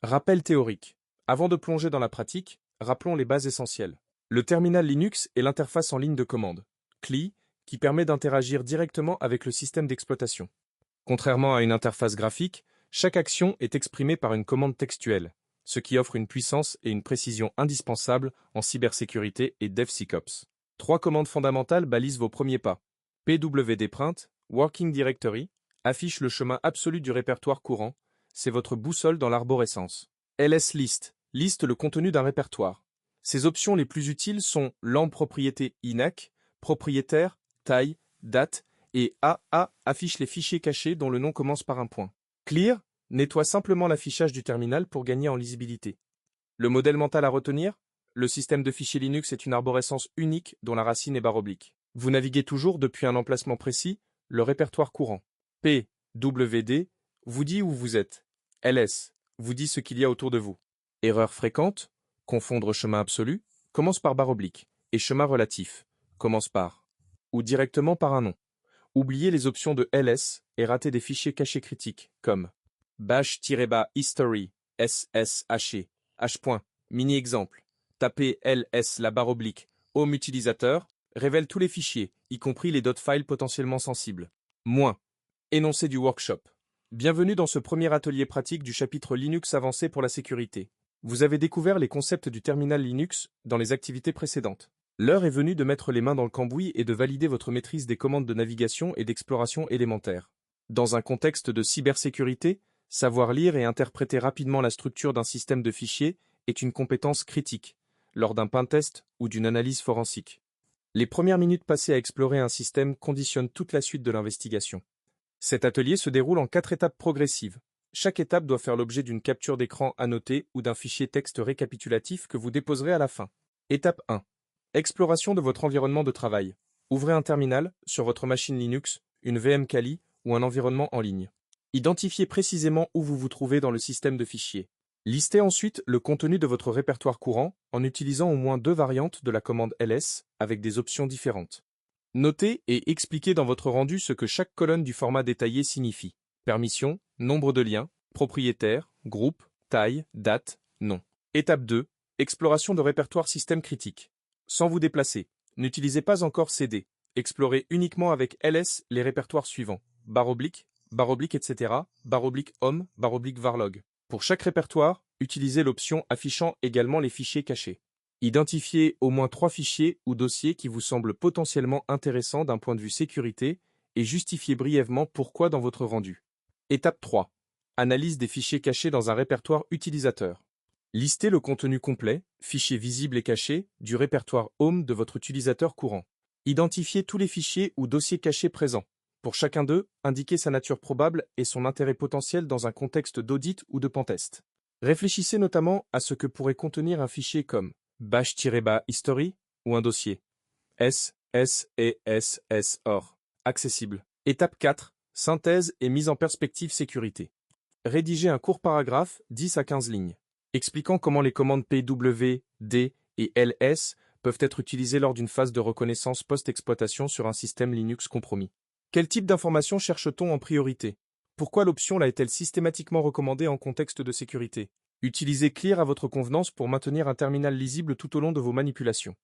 Rappel théorique. Avant de plonger dans la pratique, rappelons les bases essentielles. Le terminal Linux est l'interface en ligne de commande, CLI, qui permet d'interagir directement avec le système d'exploitation. Contrairement à une interface graphique, chaque action est exprimée par une commande textuelle, ce qui offre une puissance et une précision indispensables en cybersécurité et DevSecOps. Trois commandes fondamentales balisent vos premiers pas. pwdprint, Working Directory, affiche le chemin absolu du répertoire courant, c'est votre boussole dans l'arborescence. lslist, liste le contenu d'un répertoire. Ces options les plus utiles sont lampe propriété INAC, propriétaire, taille, date, et AA affiche les fichiers cachés dont le nom commence par un point. Clear nettoie simplement l'affichage du terminal pour gagner en lisibilité. Le modèle mental à retenir? Le système de fichiers Linux est une arborescence unique dont la racine est barre oblique. Vous naviguez toujours depuis un emplacement précis, le répertoire courant. PWD vous dit où vous êtes. LS vous dit ce qu'il y a autour de vous. Erreur fréquente, confondre chemin absolu, commence par barre oblique, et chemin relatif, commence par, ou directement par un nom. Oubliez les options de ls et ratez des fichiers cachés critiques, comme bash-history, ssh, h. Mini-exemple. Tapez ls la barre oblique, home utilisateur, révèle tous les fichiers, y compris les .files potentiellement sensibles. Moins. Énoncé du workshop. Bienvenue dans ce premier atelier pratique du chapitre Linux avancé pour la sécurité. Vous avez découvert les concepts du terminal Linux dans les activités précédentes. L'heure est venue de mettre les mains dans le cambouis et de valider votre maîtrise des commandes de navigation et d'exploration élémentaires. Dans un contexte de cybersécurité, savoir lire et interpréter rapidement la structure d'un système de fichiers est une compétence critique, lors d'un pentest ou d'une analyse forensique. Les premières minutes passées à explorer un système conditionnent toute la suite de l'investigation. Cet atelier se déroule en 4 étapes progressives. Chaque étape doit faire l'objet d'une capture d'écran annotée ou d'un fichier texte récapitulatif que vous déposerez à la fin. Étape 1. Exploration de votre environnement de travail. Ouvrez un terminal sur votre machine Linux, une VM Kali ou un environnement en ligne. Identifiez précisément où vous vous trouvez dans le système de fichiers. Listez ensuite le contenu de votre répertoire courant en utilisant au moins 2 variantes de la commande ls avec des options différentes. Notez et expliquez dans votre rendu ce que chaque colonne du format détaillé signifie. Permission, nombre de liens, propriétaire, groupe, taille, date, nom. Étape 2. Exploration de répertoire système critique. Sans vous déplacer, n'utilisez pas encore CD. Explorez uniquement avec ls les répertoires suivants. Barre oblique, etc. Barre oblique home, barre oblique varlog. Pour chaque répertoire, utilisez l'option affichant également les fichiers cachés. Identifiez au moins 3 fichiers ou dossiers qui vous semblent potentiellement intéressants d'un point de vue sécurité et justifiez brièvement pourquoi dans votre rendu. Étape 3. Analyse des fichiers cachés dans un répertoire utilisateur. Listez le contenu complet, fichiers visibles et cachés, du répertoire Home de votre utilisateur courant. Identifiez tous les fichiers ou dossiers cachés présents. Pour chacun d'eux, indiquez sa nature probable et son intérêt potentiel dans un contexte d'audit ou de pentest. Réfléchissez notamment à ce que pourrait contenir un fichier comme bash-history ou un dossier SSESSOR. Accessible. Étape 4. Synthèse et mise en perspective sécurité. Rédigez un court paragraphe, 10 à 15 lignes, expliquant comment les commandes PW, D et LS peuvent être utilisées lors d'une phase de reconnaissance post-exploitation sur un système Linux compromis. Quel type d'informations cherche-t-on en priorité? Pourquoi l'option là est-elle systématiquement recommandée en contexte de sécurité? Utilisez Clear à votre convenance pour maintenir un terminal lisible tout au long de vos manipulations.